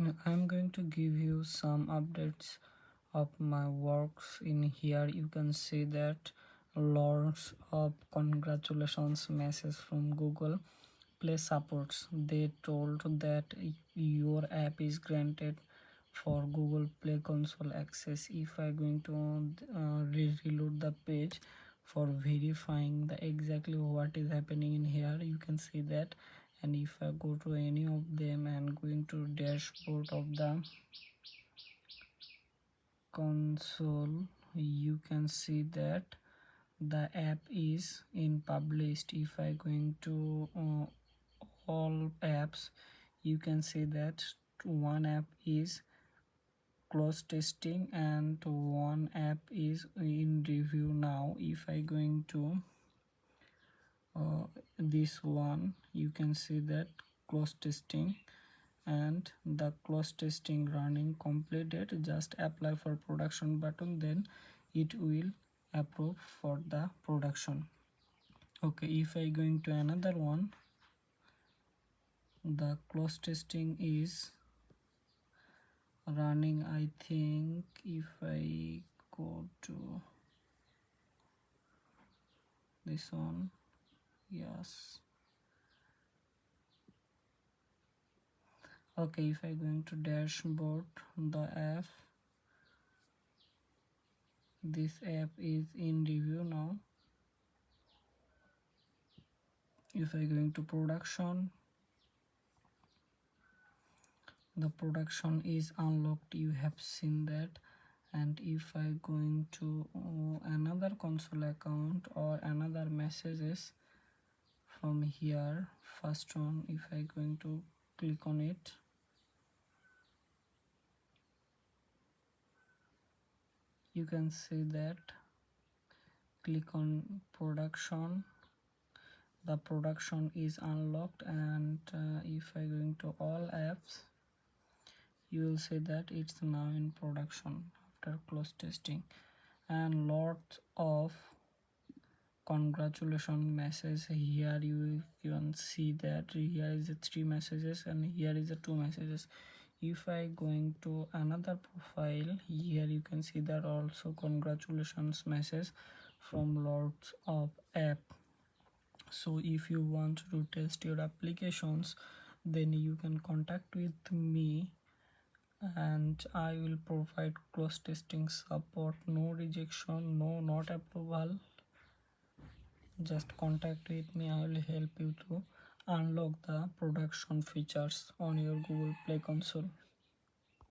Now, I'm going to give you some updates of my works. In here you can see that lots of congratulations message from Google Play supports. They told that your app is granted for Google Play console access. If I going to reload the page for verifying the exactly what is happening in here, you can see that. And if I go to any of them and going to dashboard of the console, you can see that the app is in published. If I going to all apps, you can see that one app is close testing and one app is in review now. If I going to this one, you can see that close testing and the close testing running completed. Just apply for production button, then it will approve for the production. Okay, if I going to another one, the close testing is running. I think if I go to this one, yes. Okay, if I going to dashboard the app, this app is in review now. If I going to production, the production is unlocked, you have seen that. And if I going to another console account or another messages from here, first one, if I going to click on it, you can see that click on production, the production is unlocked. And if I going to all apps, you will see that it's now in production after close testing. And lots of congratulations message here. You can see that here is the 3 messages and here is the 2 messages. If I going to another profile, here you can see that also congratulations message from lots of app. So if you want to test your applications, then you can contact with me and I will provide close testing support. No rejection, no not approval. Just contact with me, I will help you to unlock the production features on your Google Play console.